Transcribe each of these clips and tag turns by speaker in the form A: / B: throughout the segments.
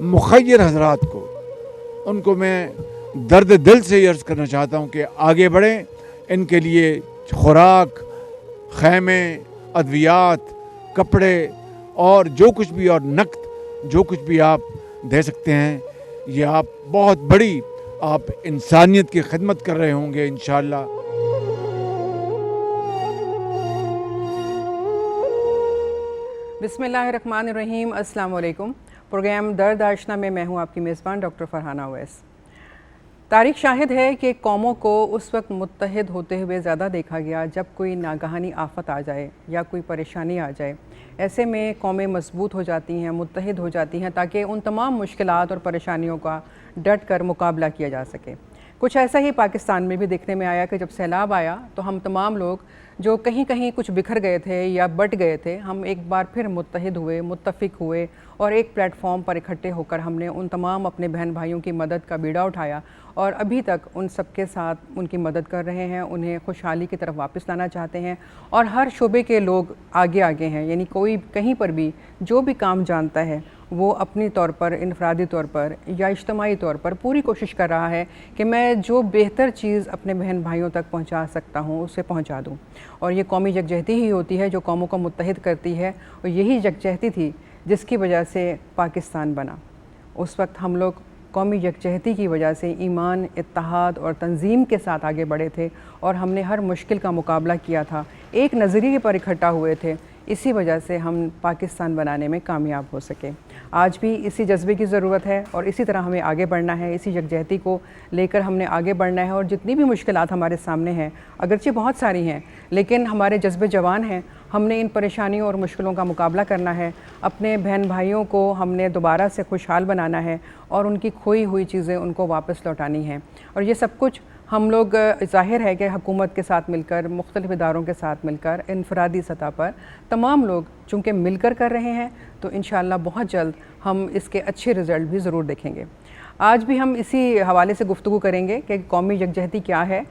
A: مخیر حضرات کو ان کو میں درد دل سے یہ عرض کرنا چاہتا ہوں کہ آگے بڑھیں. ان کے لیے خوراک، خیمے، ادویات، کپڑے اور جو کچھ بھی اور نقد جو کچھ بھی آپ دے سکتے ہیں، یہ آپ بہت بڑی آپ انسانیت کی خدمت کر رہے ہوں گے انشاءاللہ.
B: بسم اللہ الرحمن الرحیم. السلام علیکم. پروگرام درد آشنا میں ہوں آپ کی میزبان ڈاکٹر فرحانہ اویس. تاریخ شاہد ہے کہ قوموں کو اس وقت متحد ہوتے ہوئے زیادہ دیکھا گیا جب کوئی ناگہانی آفت آ جائے یا کوئی پریشانی آ جائے. ایسے میں قومیں مضبوط ہو جاتی ہیں، متحد ہو جاتی ہیں تاکہ ان تمام مشکلات اور پریشانیوں کا ڈٹ کر مقابلہ کیا جا سکے. کچھ ایسا ہی پاکستان میں بھی دیکھنے میں آیا کہ جب سیلاب آیا تو ہم تمام لوگ جو کہیں کہیں کچھ بکھر گئے تھے یا بٹ گئے تھے، ہم ایک بار پھر متحد ہوئے، متفق ہوئے اور ایک پلیٹ فارم پر اکٹھے ہو کر ہم نے ان تمام اپنے بہن بھائیوں کی مدد کا بیڑا اٹھایا اور ابھی تک ان سب کے ساتھ ان کی مدد کر رہے ہیں، انہیں خوشحالی کی طرف واپس لانا چاہتے ہیں. اور ہر شعبے کے لوگ آگے ہیں، یعنی کوئی کہیں پر بھی جو بھی کام جانتا ہے وہ اپنی طور پر، انفرادی طور پر یا اجتماعی طور پر پوری کوشش کر رہا ہے کہ میں جو بہتر چیز اپنے بہن بھائیوں تک پہنچا سکتا ہوں اسے پہنچا دوں. اور یہ قومی یکجہتی ہی ہوتی ہے جو قوموں کو متحد کرتی ہے، اور یہی یکجہتی تھی جس کی وجہ سے پاکستان بنا. اس وقت ہم لوگ قومی یکجہتی کی وجہ سے ایمان، اتحاد اور تنظیم کے ساتھ آگے بڑھے تھے اور ہم نے ہر مشکل کا مقابلہ کیا تھا، ایک نظریے پر اکٹھا ہوئے تھے. اسی وجہ سے ہم پاکستان بنانے میں کامیاب ہو سکے. آج بھی اسی جذبے کی ضرورت ہے اور اسی طرح ہمیں آگے بڑھنا ہے، اسی یکجہتی کو لے کر ہم نے آگے بڑھنا ہے. اور جتنی بھی مشکلات ہمارے سامنے ہیں، اگرچہ بہت ساری ہیں، لیکن ہمارے جذبے جوان ہیں. ہم نے ان پریشانیوں اور مشکلوں کا مقابلہ کرنا ہے. اپنے بہن بھائیوں کو ہم نے دوبارہ سے خوشحال بنانا ہے اور ان کی کھوئی ہوئی چیزیں ان کو واپس لوٹانی ہیں. اور یہ سب کچھ ہم لوگ ظاہر ہے کہ حکومت کے ساتھ مل کر، مختلف اداروں کے ساتھ مل کر، انفرادی سطح پر تمام لوگ چونکہ مل کر رہے ہیں تو انشاءاللہ بہت جلد ہم اس کے اچھے رزلٹ بھی ضرور دیکھیں گے. آج بھی ہم اسی حوالے سے گفتگو کریں گے کہ قومی یکجہتی کیا ہے،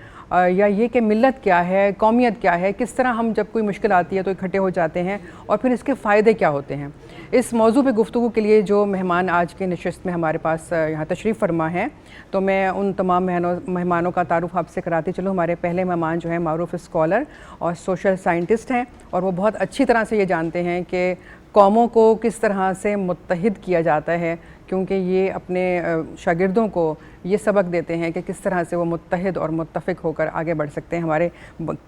B: یا یہ کہ ملت کیا ہے، قومیت کیا ہے، کس طرح ہم جب کوئی مشکل آتی ہے تو اکٹھے ہو جاتے ہیں اور پھر اس کے فائدے کیا ہوتے ہیں. اس موضوع پہ گفتگو کے لیے جو مہمان آج کے نشست میں ہمارے پاس یہاں تشریف فرما ہیں، تو میں ان تمام مہمانوں کا تعارف آپ سے کراتی چلوں. ہمارے پہلے مہمان جو ہیں معروف اسکالر اور سوشل سائنٹسٹ ہیں اور وہ بہت اچھی طرح سے یہ جانتے ہیں کہ قوموں کو کس طرح سے متحد کیا جاتا ہے، کیونکہ یہ اپنے شاگردوں کو یہ سبق دیتے ہیں کہ کس طرح سے وہ متحد اور متفق ہو کر آگے بڑھ سکتے ہیں. ہمارے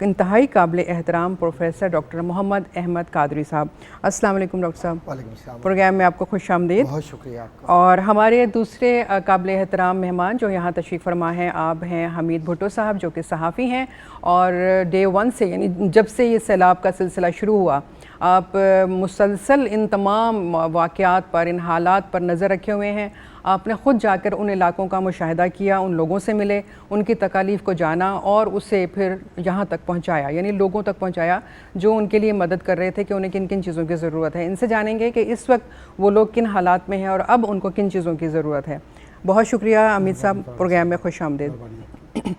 B: انتہائی قابل احترام پروفیسر ڈاکٹر محمد احمد قادری صاحب. السلام علیکم ڈاکٹر صاحب.
C: وعلیکم السلام.
B: پروگرام میں آپ کو خوش آمدید.
C: بہت شکریہ آپ کا.
B: اور ہمارے دوسرے قابل احترام مہمان جو یہاں تشریف فرما ہیں، آپ ہیں حمید بھٹو صاحب جو کہ صحافی ہیں اور ڈے 1 سے، یعنی جب سے یہ سیلاب کا سلسلہ شروع ہوا، آپ مسلسل ان تمام واقعات پر، ان حالات پر نظر رکھے ہوئے ہیں. آپ نے خود جا کر ان علاقوں کا مشاہدہ کیا، ان لوگوں سے ملے، ان کی تکالیف کو جانا اور اسے پھر یہاں تک پہنچایا، یعنی لوگوں تک پہنچایا جو ان کے لیے مدد کر رہے تھے کہ انہیں کن کن چیزوں کی ضرورت ہے. ان سے جانیں گے کہ اس وقت وہ لوگ کن حالات میں ہیں اور اب ان کو کن چیزوں کی ضرورت ہے. بہت شکریہ حمید صاحب، پروگرام میں خوش آمدید.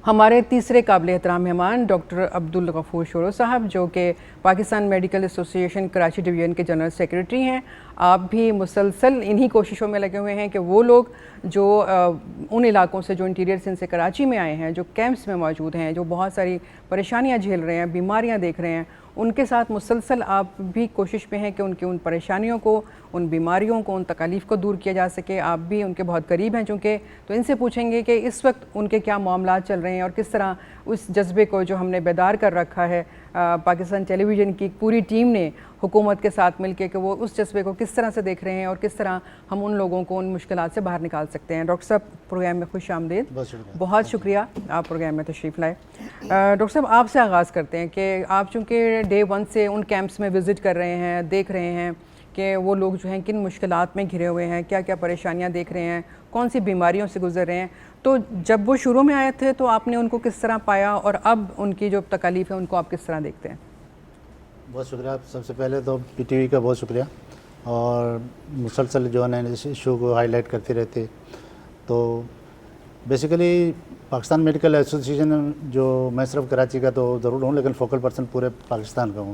B: ہمارے تیسرے قابل احترام مہمان ڈاکٹر عبدالغفور شورو صاحب جو کہ پاکستان میڈیکل ایسوسی ایشن کراچی ڈویژن کے جنرل سیکریٹری ہیں. آپ بھی مسلسل انہی کوششوں میں لگے ہوئے ہیں کہ وہ لوگ جو ان علاقوں سے، جو انٹیریئر سندھ سے کراچی میں آئے ہیں، جو کیمپس میں موجود ہیں، جو بہت ساری پریشانیاں جھیل رہے ہیں، بیماریاں دیکھ رہے ہیں، ان کے ساتھ مسلسل آپ بھی کوشش میں ہیں کہ ان کی ان پریشانیوں کو، ان بیماریوں کو، ان تکالیف کو دور کیا جا سکے. آپ بھی ان کے بہت قریب ہیں چونکہ، تو ان سے پوچھیں گے کہ اس وقت ان کے کیا معاملات چل رہے ہیں اور کس طرح اس جذبے کو جو ہم نے بیدار کر رکھا ہے پاکستان ٹیلی ویژن کی پوری ٹیم نے حکومت کے ساتھ مل کے، کہ وہ اس جذبے کو کس طرح سے دیکھ رہے ہیں اور کس طرح ہم ان لوگوں کو ان مشکلات سے باہر نکال سکتے ہیں. ڈاکٹر صاحب پروگرام میں خوش آمدید. بہت شکریہ آپ پروگرام میں تشریف لائے. ڈاکٹر صاحب آپ سے آغاز کرتے ہیں کہ آپ چونکہ ڈے 1 سے ان کیمپس میں وزٹ کر رہے ہیں، دیکھ رہے ہیں کہ وہ لوگ جو ہیں کن مشکلات میں گھرے ہوئے ہیں، کیا کیا پریشانیاں دیکھ رہے ہیں، کون سی بیماریوں سے گزر رہے ہیں. تو جب وہ شروع میں آئے تھے تو آپ نے ان کو کس طرح پایا اور اب ان کی جو تکالیف ہے ان کو آپ کس طرح دیکھتے ہیں؟
C: بہت شکریہ. سب سے پہلے تو پی ٹی وی کا بہت شکریہ، اور مسلسل جو ہے اس ایشو کو ہائی لائٹ کرتے رہتے. تو بیسیکلی پاکستان میڈیکل ایسوسی ایشن جو میں صرف کراچی کا تو ضرور ہوں لیکن فوکل پرسن پورے پاکستان کا ہوں.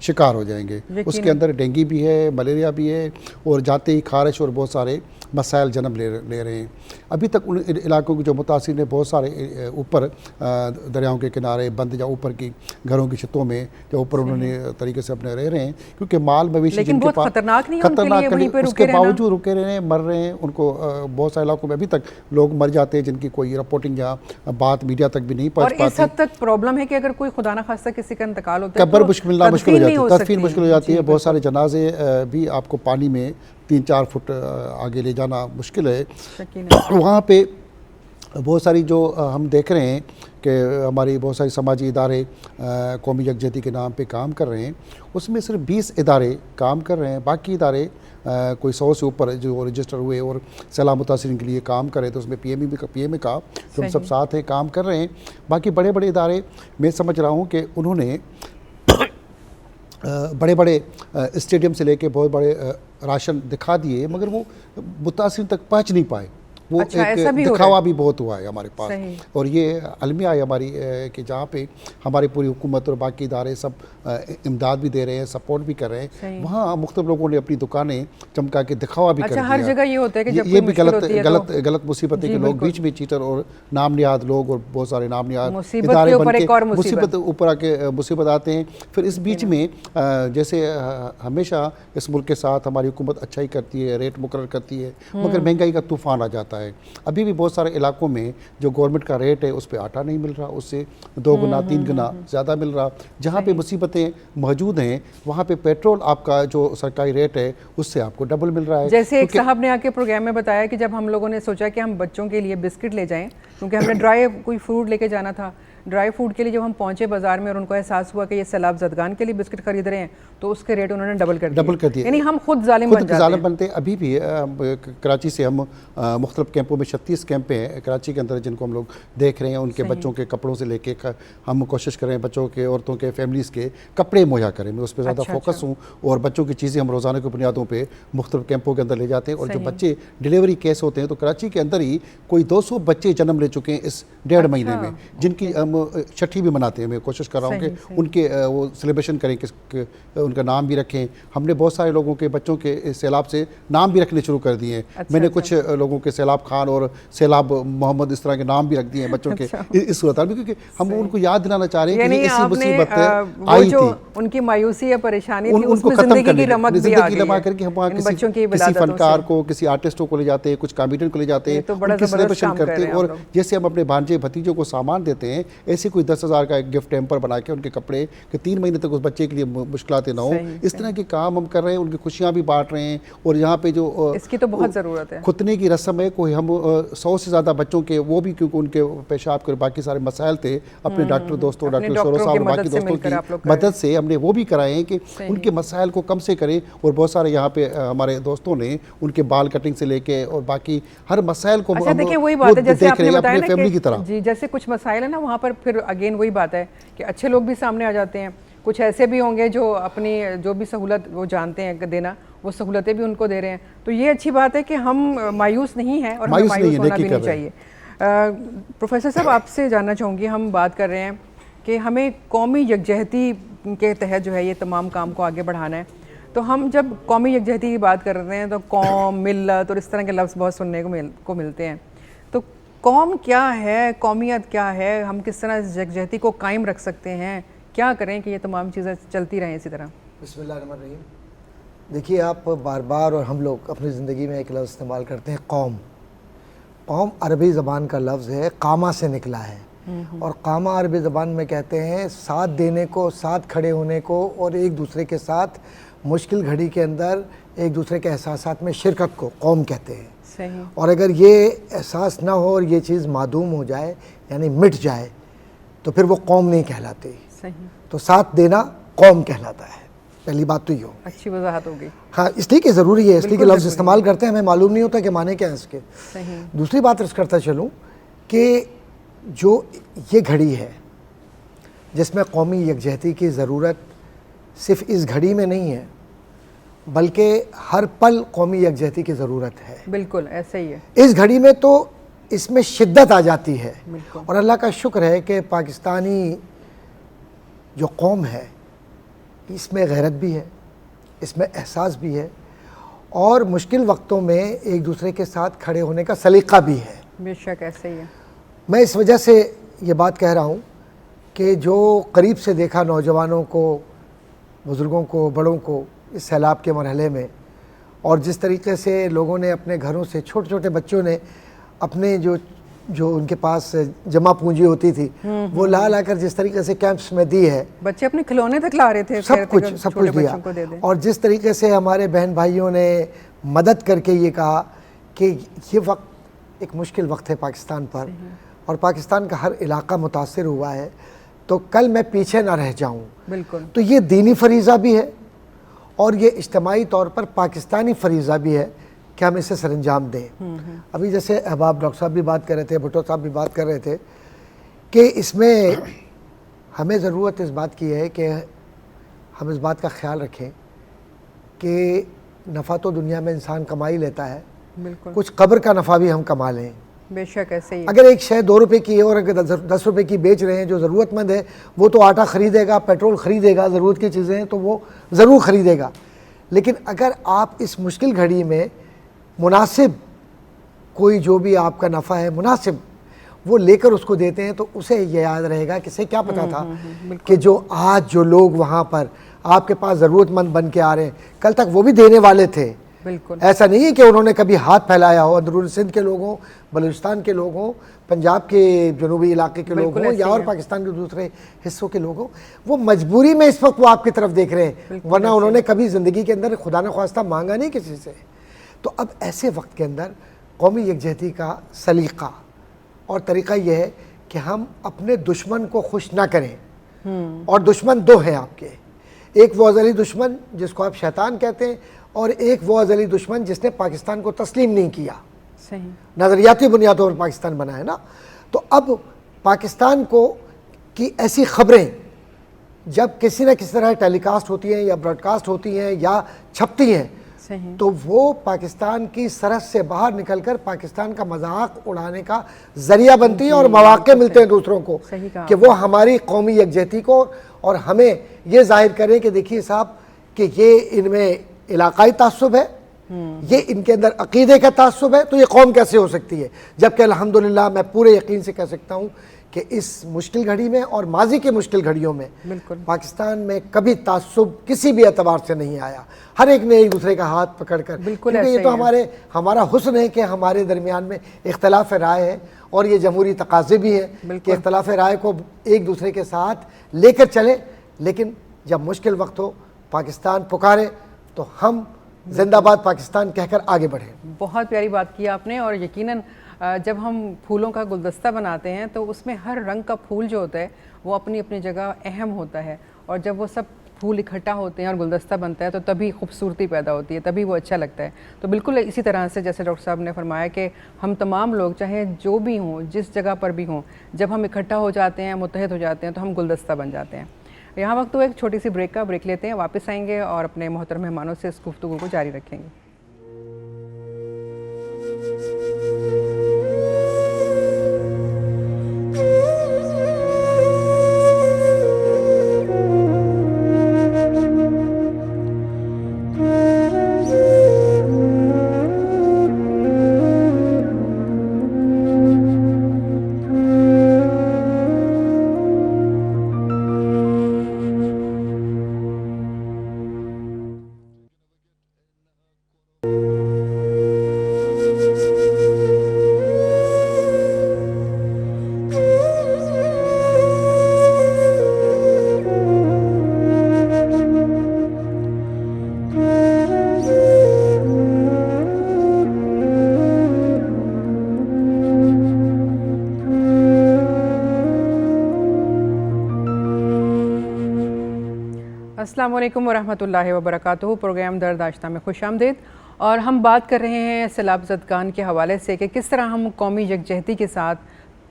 D: شکار ہو جائیں گے. اس کے اندر ڈینگی بھی ہے, ملیریا بھی ہے, اور جاتے ہی خارش اور بہت سارے مسائل جنم لے رہے ہیں. ابھی تک ان علاقوں کے جو متاثرین ہیں بہت سارے اوپر دریاؤں کے کنارے بند یا اوپر کی گھروں کی چھتوں میں جو اوپر انہوں نے طریقے سے اپنے رہ رہے ہیں, کیونکہ مال مویشی جن کے پاس
B: خطرناک نہیں ہے,
D: اس کے باوجود رکے رہے ہیں, مر رہے ہیں. ان کو بہت سارے علاقوں میں ابھی تک لوگ مر جاتے ہیں جن کی کوئی رپورٹنگ یا بات میڈیا تک بھی نہیں پہنچ پاتی.
B: اور اس حد تک پرابلم ہے کہ اگر کوئی خدا نخواستہ کسی کا انتقال ہوتا ہے
D: قبر مشکل ہو جاتی ہے, تدفین مشکل ہو جاتی ہے. بہت سارے جنازے بھی آپ کو پانی میں 3-4 فٹ آگے لے جانا مشکل ہے. وہاں پہ بہت ساری جو ہم دیکھ رہے ہیں کہ ہماری بہت ساری سماجی ادارے قومی یکجہتی کے نام پہ کام کر رہے ہیں, اس میں صرف 20 ادارے کام کر رہے ہیں. باقی ادارے کوئی 100 سے اوپر جو رجسٹر ہوئے اور سیلاب متاثرین کے لیے کام کرے, تو اس میں پی ایم اے کا جو ہم سب ساتھ ہیں کام کر رہے ہیں. باقی بڑے بڑے ادارے میں سمجھ رہا ہوں کہ انہوں نے بڑے بڑے اسٹیڈیم سے لے کے بہت بڑے راشن دکھا دیے, مگر وہ متاثرین تک پہنچ نہیں پائے. وہ ایک دکھاوا بھی بہت ہوا ہے ہمارے پاس. اور یہ المیہ ہے ہماری کہ جہاں پہ ہماری پوری حکومت اور باقی ادارے سب امداد بھی دے رہے ہیں, سپورٹ بھی کر رہے ہیں. وہاں مختلف لوگوں نے اپنی دکانیں چمکا کے دکھاوا بھی کر دیا.
B: ہر جگہ یہ ہوتا ہے کہ
D: یہ بھی غلط مصیبت ہے کہ لوگ بیچ میں چیٹر اور نام نہاد لوگ اور بہت سارے نام نہاد ادارے بن کے مصیبت اوپر آ کے مصیبت آتے ہیں. پھر اس بیچ میں جیسے ہمیشہ اس ملک کے ساتھ ہماری حکومت اچھائی کرتی ہے, ریٹ مقرر کرتی ہے, مگر مہنگائی کا طوفان آ جاتا ہے. ابھی بھی بہت سارے علاقوں میں جو گورنمنٹ کا ریٹ ہے اس پہ آٹا نہیں مل رہا, اس سے 2 گنا 3 گنا زیادہ مل رہا. جہاں پہ مصیبتیں موجود ہیں وہاں پہ پیٹرول آپ کا جو سرکاری ریٹ ہے اس سے آپ کو ڈبل مل رہا ہے.
B: جیسے ایک صاحب نے آ کے پروگرام میں بتایا کہ جب ہم لوگوں نے سوچا کہ ہم بچوں کے لیے بسکٹ لے جائیں, کیونکہ ہم نے ڈرائی کوئی فروٹ لے کے جانا تھا, ڈرائی فوڈ کے لیے جب ہم پہنچے بازار میں اور ان کو احساس ہوا کہ یہ سیلاب زدگان کے لیے بسکٹ خرید رہے ہیں, تو اس کے ریٹ انہوں نے ڈبل کر دیے. یعنی ہم خود ظالم
D: بنتے ہیں. ابھی بھی کراچی سے ہم مختلف کیمپوں میں 36 کیمپ ہیں کراچی کے اندر جن کو ہم لوگ دیکھ رہے ہیں. ان کے بچوں کے کپڑوں سے لے کے ہم کوشش کریں بچوں کے, عورتوں کے, فیملیز کے کپڑے مہیا کریں. میں اس پہ زیادہ فوکس ہوں, اور بچوں کی چیزیں ہم روزانہ کی بنیادوں پہ مختلف کیمپوں کے اندر لے جاتے ہیں. اور جو بچے ڈیلیوری کیس ہوتے ہیں تو کراچی کے اندر ہی کوئی 200 بچے جنم لے چکے ہیں اس 1.5 مہینے میں, جن کی ہم چھٹی بھی مناتے ہیں. میں کوشش کر رہا ہوں کہ ان کے وہ سیلیبریشن کریں, ان کا نام بھی رکھیں. ہم نے بہت سارے لوگوں کے بچوں کے سیلاب سے نام بھی رکھنے شروع کر دیے ہیں. میں نے کچھ لوگوں کے سیلاب خان اور سیلاب محمد اس طرح کے نام بھی رکھ دیے ہیں بچوں کے اس صورتحال میں, کیونکہ ہم ان کو یاد دلانا چاہ رہے ہیں کہ ایسی مصیبت آئی تھی,
B: ان کی مایوسی یا پریشانی تھی,
D: ان کو ختم کرنے زندگی لمحہ کر کے ہم وہاں کسی فنکار کو, کسی آرٹسٹوں کو لے جاتے ہیں, کچھ کامیڈین کو لے جاتے ہیں, ان کی سیلیبریشن کرتے ہیں. اور جیسے ہم اپنے بھانجے بھتیجوں کو سامان دیتے ہیں, ایسے کوئی 10,000 کا ایک گفٹ ٹیمپر بنا کے ان کے کپڑے کہ 3 مہینے تک اس بچے کے لیے مشکلات نہ ہوں, اس طرح کے کام ہم کر رہے ہیں. ان کی خوشیاں بھی بانٹ رہے ہیں. اور یہاں پہ جو
B: اس کی تو بہت ضرورت ہے,
D: ختنے کی رسم ہے, کوئی ہم 100 سے زیادہ بچوں کے, وہ بھی کیونکہ ان کے پیشاب کے باقی سارے مسائل تھے, اپنے ڈاکٹر دوستوں, ڈاکٹر شورو صاحب اور باقی دوستوں کی مدد سے ہم نے وہ بھی کرائے ہیں کہ ان کے مسائل کو کم سے کریں. اور بہت سارے یہاں پہ ہمارے دوستوں نے ان کے بال کٹنگ سے لے کے اور باقی ہر مسائل کو
B: دیکھیں وہی بات ہے جیسے آپ نے بتایا نا فیملی کی طرح. جی, جیسے کچھ مسائل ہیں نا وہاں پر پھر اگین وہی بات ہے کہ اچھے لوگ بھی سامنے آ جاتے ہیں, کچھ ایسے بھی ہوں گے جو اپنی جو بھی سہولت وہ جانتے ہیں دینا, وہ سہولتیں بھی ان کو دے رہے ہیں. تو یہ اچھی بات ہے کہ ہم مایوس نہیں ہیں اور ہمیں مایوس ہونا بھی نہیں چاہیے. پروفیسر صاحب آپ سے جاننا چاہوں گی, ہم بات کر رہے ہیں کہ ہمیں قومی یکجہتی کے تحت جو ہے یہ تمام کام کو آگے بڑھانا ہے. تو ہم جب قومی یکجہتی کی بات کر رہے ہیں تو قوم, ملت اور اس طرح کے لفظ بہت سننے کو ملتے ہیں. تو قوم کیا ہے, قومیت کیا ہے, ہم کس طرح اس یکجہتی کو قائم رکھ سکتے ہیں, کیا کریں کہ یہ تمام چیزیں چلتی رہیں اسی طرح؟
E: بسم اللہ الرحمن الرحیم. دیکھیے آپ بار بار اور ہم لوگ اپنی زندگی میں ایک لفظ استعمال کرتے ہیں قوم. قوم عربی زبان کا لفظ ہے, قامہ سے نکلا ہے. اور قامہ عربی زبان میں کہتے ہیں ساتھ دینے کو, ساتھ کھڑے ہونے کو, اور ایک دوسرے کے ساتھ مشکل گھڑی کے اندر ایک دوسرے کے احساسات میں شرکت کو قوم کہتے ہیں.
B: صحیح.
E: اور اگر یہ احساس نہ ہو اور یہ چیز معدوم ہو جائے یعنی مٹ جائے تو پھر وہ قوم نہیں کہلاتی.
B: صحیح.
E: تو ساتھ دینا قوم کہلاتا ہے. پہلی بات تو یہ ہو.
B: اچھی وضاحت ہوگی.
E: ہاں, اس لیے کہ ضروری ہے, اس لیے کہ لفظ استعمال کرتے ہیں, ہمیں معلوم نہیں ہوتا کہ معنی کیا ہے اس کے.
B: صحیح.
E: دوسری بات عرض کرتا چلوں کہ جو یہ گھڑی ہے جس میں قومی یکجہتی کی ضرورت صرف اس گھڑی میں نہیں ہے بلکہ ہر پل قومی یکجہتی کی ضرورت ہے.
B: بالکل ایسے ہی ہے.
E: اس گھڑی میں تو اس میں شدت آ جاتی ہے. اور اللہ کا شکر ہے کہ پاکستانی جو قوم ہے اس میں غیرت بھی ہے، اس میں احساس بھی ہے، اور مشکل وقتوں میں ایک دوسرے کے ساتھ کھڑے ہونے کا سلیقہ بھی ہے۔
B: بے شک ایسے ہی ہے۔
E: میں اس وجہ سے یہ بات کہہ رہا ہوں کہ جو قریب سے دیکھا نوجوانوں کو، بزرگوں کو، بڑوں کو اس سیلاب کے مرحلے میں، اور جس طریقے سے لوگوں نے اپنے گھروں سے، چھوٹے چھوٹے بچوں نے اپنے جو ان کے پاس جمع پونجی ہوتی تھی وہ لا کر جس طریقے سے کیمپس میں دی ہے،
B: بچے اپنے کھلونے تک لا رہے تھے،
E: سب کچھ دیا، اور جس طریقے سے ہمارے بہن بھائیوں نے مدد کر کے یہ کہا کہ یہ وقت ایک مشکل وقت ہے پاکستان پر، اور پاکستان کا ہر علاقہ متاثر ہوا ہے، تو کل میں پیچھے نہ رہ جاؤں۔
B: بالکل،
E: تو یہ دینی فریضہ بھی ہے اور یہ اجتماعی طور پر پاکستانی فریضہ بھی ہے کہ ہم اسے سر انجام دیں۔ ابھی جیسے احباب ڈاکٹر صاحب بھی بات کر رہے تھے، بھٹو صاحب بھی بات کر رہے تھے کہ اس میں ہمیں ضرورت اس بات کی ہے کہ ہم اس بات کا خیال رکھیں کہ نفع تو دنیا میں انسان کما ہی لیتا ہے،
B: بالکل،
E: کچھ قبر کا نفع بھی ہم کما لیں۔
B: بے شک ایسے ہی ہے۔
E: اگر ایک شے 2 روپے کی ہے اور اگر 10 روپے کی بیچ رہے ہیں، جو ضرورت مند ہے وہ تو آٹا خریدے گا، پیٹرول خریدے گا، ضرورت کی چیزیں ہیں تو وہ ضرور خریدے گا، لیکن اگر آپ اس مشکل گھڑی میں مناسب کوئی جو بھی آپ کا نفع ہے مناسب وہ لے کر اس کو دیتے ہیں، تو اسے یہ یاد رہے گا کہ اسے کیا پتا تھا کہ جو آج جو لوگ وہاں پر آپ کے پاس ضرورت مند بن کے آ رہے ہیں، کل تک وہ بھی دینے والے تھے۔
B: بالکل،
E: ایسا نہیں ہے کہ انہوں نے کبھی ہاتھ پھیلایا ہو، اندرون سندھ کے لوگوں، بلوچستان کے لوگوں، پنجاب کے جنوبی علاقے کے لوگ ہوں یا اور پاکستان کے دوسرے حصوں کے لوگ ہوں، وہ مجبوری میں اس وقت وہ آپ کی طرف دیکھ رہے ہیں، ورنہ انہوں نے کبھی زندگی کے اندر خدا نخواستہ مانگا نہیں کسی سے۔ تو اب ایسے وقت کے اندر قومی یکجہتی کا سلیقہ اور طریقہ یہ ہے کہ ہم اپنے دشمن کو خوش نہ کریں، اور دشمن 2 ہیں آپ کے، ایک وہ ازلی دشمن جس کو آپ شیطان کہتے ہیں، اور ایک وہ ازلی دشمن جس نے پاکستان کو تسلیم نہیں کیا،
B: صحیح،
E: نظریاتی بنیادوں پر پاکستان بنا ہے نا۔ تو اب پاکستان کی ایسی خبریں جب کسی نہ کسی طرح ٹیلی کاسٹ ہوتی ہیں یا براڈ کاسٹ ہوتی ہیں یا چھپتی ہیں،
B: صحیح،
E: تو وہ پاکستان کی سرحد سے باہر نکل کر پاکستان کا مذاق اڑانے کا ذریعہ بنتی ہیں، اور مواقع ملتے ہیں دوسروں کو کہ وہ ہماری قومی یکجہتی کو اور ہمیں یہ ظاہر کریں کہ دیکھیے صاحب کہ یہ ان میں علاقائی تعصب ہے، یہ ان کے اندر عقیدے کا تعصب ہے، تو یہ قوم کیسے ہو سکتی ہے؟ جبکہ الحمدللہ میں پورے یقین سے کہہ سکتا ہوں کہ اس مشکل گھڑی میں اور ماضی کی مشکل گھڑیوں میں پاکستان میں کبھی تعصب کسی بھی اعتبار سے نہیں آیا، ہر ایک نے ایک دوسرے کا ہاتھ پکڑ کر، کیونکہ یہ تو ہمارا حسن ہے کہ ہمارے درمیان میں اختلاف رائے ہے، اور یہ جمہوری تقاضے بھی ہیں کہ اختلاف رائے کو ایک دوسرے کے ساتھ لے کر چلے، لیکن جب مشکل وقت ہو پاکستان پکارے تو ہم زندہ باد پاکستان کہہ کر آگے بڑھیں۔
B: بہت پیاری بات کی آپ نے، اور یقیناً جب ہم پھولوں کا گلدستہ بناتے ہیں تو اس میں ہر رنگ کا پھول جو ہوتا ہے وہ اپنی اپنی جگہ اہم ہوتا ہے، اور جب وہ سب پھول اکٹھا ہوتے ہیں اور گلدستہ بنتا ہے تو تبھی خوبصورتی پیدا ہوتی ہے، تبھی وہ اچھا لگتا ہے۔ تو بالکل اسی طرح سے جیسے ڈاکٹر صاحب نے فرمایا کہ ہم تمام لوگ چاہے جو بھی ہوں، جس جگہ پر بھی ہوں، جب ہم اکٹھا ہو جاتے ہیں، متحد ہو جاتے ہیں تو ہم گلدستہ بن جاتے ہیں۔ یہاں وقت تو ایک چھوٹی سی بریک لیتے ہیں، واپس آئیں گے اور اپنے محترم مہمانوں سے اس گفتگو کو جاری رکھیں گے۔ السلام علیکم ورحمۃ اللہ وبرکاتہ۔ پروگرام درد آشنا میں خوش آمدید، اور ہم بات کر رہے ہیں سیلاب زدگان کے حوالے سے کہ کس طرح ہم قومی یکجہتی کے ساتھ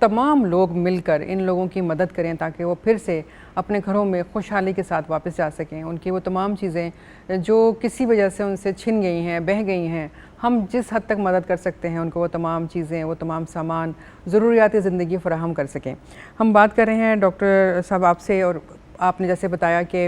B: تمام لوگ مل کر ان لوگوں کی مدد کریں تاکہ وہ پھر سے اپنے گھروں میں خوشحالی کے ساتھ واپس جا سکیں، ان کی وہ تمام چیزیں جو کسی وجہ سے ان سے چھن گئی ہیں، بہہ گئی ہیں، ہم جس حد تک مدد کر سکتے ہیں ان کو وہ تمام چیزیں، وہ تمام سامان، ضروریات زندگی فراہم کر سکیں۔ ہم بات کر رہے ہیں ڈاکٹر صاحب آپ سے، اور آپ نے جیسے بتایا کہ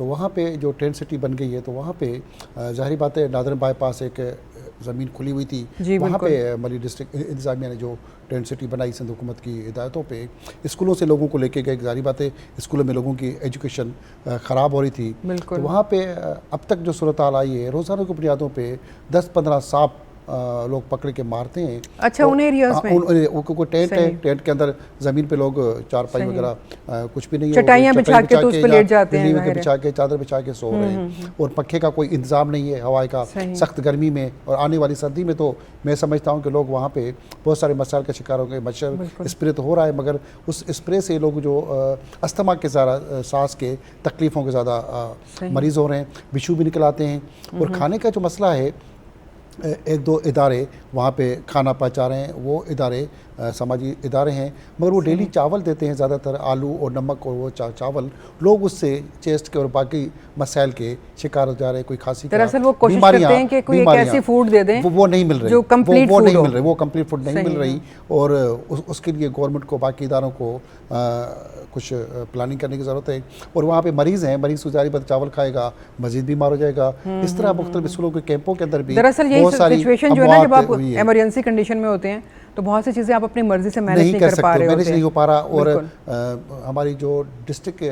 D: تو وہاں پہ جو ٹینٹ سٹی بن گئی ہے تو وہاں پہ ظاہری بات ہے نادرن بائی پاس ایک زمین کھلی ہوئی تھی, وہاں پہ ملی ڈسٹرکٹ انتظامیہ نے جو ٹینٹ سٹی بنائی سندھ حکومت کی ہدایتوں پہ, اسکولوں سے لوگوں کو لے کے گئے. ظاہری بات ہے اسکولوں میں لوگوں کی ایجوکیشن خراب ہو رہی تھی, تو وہاں پہ اب تک جو صورتحال آئی ہے روزانہ کی بنیادوں پہ 10-15 سانپ لوگ پکڑ کے مارتے ہیں.
B: اچھا ان ایریاز میں
D: کوئی ٹینٹ ہے, ٹینٹ کے اندر زمین پہ لوگ چارپائی وغیرہ کچھ بھی نہیں,
B: چٹائیاں بچھا کے تو اس پہ لیٹ جاتے ہیں,
D: بچھا کے چادر بچھا کے سو رہے ہیں, اور پنکھے کا کوئی انتظام نہیں ہے ہوا کا سخت گرمی میں, اور آنے والی سردی میں تو میں سمجھتا ہوں کہ لوگ وہاں پہ بہت سارے مسائل کا شکار ہو گئے. مچھر اسپرے تو ہو رہا ہے مگر اس اسپرے سے لوگ جو استھما کے زیادہ سانس کے تکلیفوں کے زیادہ مریض ہو رہے ہیں, بچھو بھی نکل آتے ہیں. اور کھانے کا جو مسئلہ ہے, 1-2 ادارے وہاں پہ کھانا پہنچا رہے ہیں, وہ ادارے سماجی ادارے ہیں, مگر وہ ڈیلی چاول دیتے ہیں زیادہ تر, آلو اور نمک اور وہ چاول, لوگ اس سے چیسٹ کے اور باقی مسائل کے شکار ہو جا رہے ہیں. کوئی کھانسی کا,
B: دراصل وہ کوشش کرتے ہیں کہ کوئی ایک ایسی فوڈ دے دیں
D: وہ نہیں مل رہی,
B: جو کمپلیٹ فوڈ ہو,
D: وہ کمپلیٹ فوڈ نہیں مل رہی, اور اس کے لیے گورنمنٹ کو باقی اداروں کو کچھ پلاننگ کرنے کی ضرورت ہے. اور وہاں پہ مریض ہیں, مریض کو ظاہری بات چاول کھائے گا مزید بیمار ہو جائے گا. اس طرح مختلف اسکولوں کے کیمپوں کے اندر بھی
B: دراصل یہی سچویشن جو ہے نا, جب آپ ایمرجنسی کنڈیشن میں ہوتے ہیں تو بہت سی چیزیں آپ اپنی مرضی سے مینیج نہیں کر پا رہے ہوتے ہیں,
D: مینیج نہیں ہو پا رہا. اور ہماری جو ڈسٹرکٹ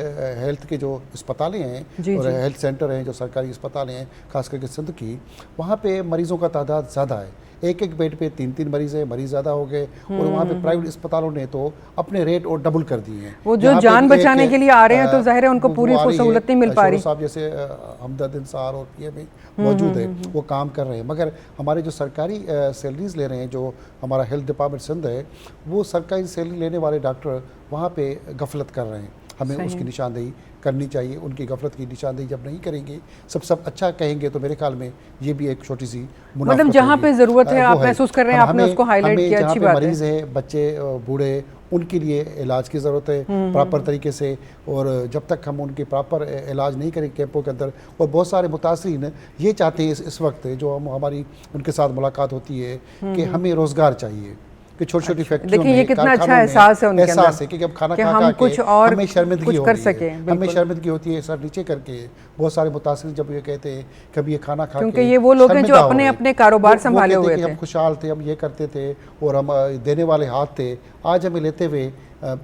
D: ہیلتھ کے جو اسپتالیں ہیں اور ہیلتھ سینٹر ہیں, جو سرکاری اسپتالیں ہیں خاص کر کے سندھ کی, وہاں پہ مریضوں کا تعداد زیادہ ہے. ایک بیڈ پہ 3 مریض ہیں, مریض زیادہ ہو گئے. اور وہاں پہ پرائیویٹ اسپتالوں نے تو اپنے ریٹ اور ڈبل کر دیے ہیں.
B: وہ جو جان بچانے کے لیے آ رہے ہیں تو ظاہر ہے ان کو پوری سہولت نہیں مل پا رہی.
D: صاحب جیسے ہمدرد انصار اور یہ بھی موجود ہے, وہ کام کر رہے ہیں, مگر ہمارے جو سرکاری سیلریز لے رہے ہیں, جو ہمارا ہیلتھ ڈپارٹمنٹ سندھ ہے, وہ سرکاری سیلری لینے والے ڈاکٹر وہاں پہ غفلت کر رہے ہیں. ہمیں اس کی نشاندہی کرنی چاہیے. ان کی غفلت کی نشاندہی جب نہیں کریں گے, سب اچھا کہیں گے, تو میرے خیال میں یہ بھی ایک چھوٹی سی منافقت
B: مطلب جہاں پہ ضرورت ہے آپ محسوس کر رہے ہیں, آپ نے اس کو ہائی لائٹ کیا, اچھی بات ہے.
D: مریض ہیں, بچے, بوڑھے, ان کے لیے علاج کی ضرورت ہے پراپر طریقے سے. اور جب تک ہم ان کے پراپر علاج نہیں کریں کیمپوں کے اندر, اور بہت سارے متاثرین یہ چاہتے ہیں اس وقت جو ہماری ان کے ساتھ ملاقات ہوتی ہے کہ ہمیں روزگار چاہیے, کہ چھوٹی چھوٹی فیکٹریوں میں,
B: دیکھیں یہ کتنا اچھا احساس ہے ان کے اندر,
D: احساس ہے کہ اب کھانا کھا کے ہمیں شرمندگی ہو رہی ہے, ہمیں شرمندگی ہوتی ہے سر نیچے کر کے. بہت سارے متاثرین جب یہ کہتے ہیں کہ اب یہ کھانا کھا کے,
B: کیونکہ یہ وہ لوگ ہیں جو اپنے اپنے کاروبار سنبھالے ہوئے تھے,
D: ہم خوشحال تھے, ہم یہ کرتے تھے اور ہم دینے والے ہاتھ تھے, آج ہمیں لیتے ہوئے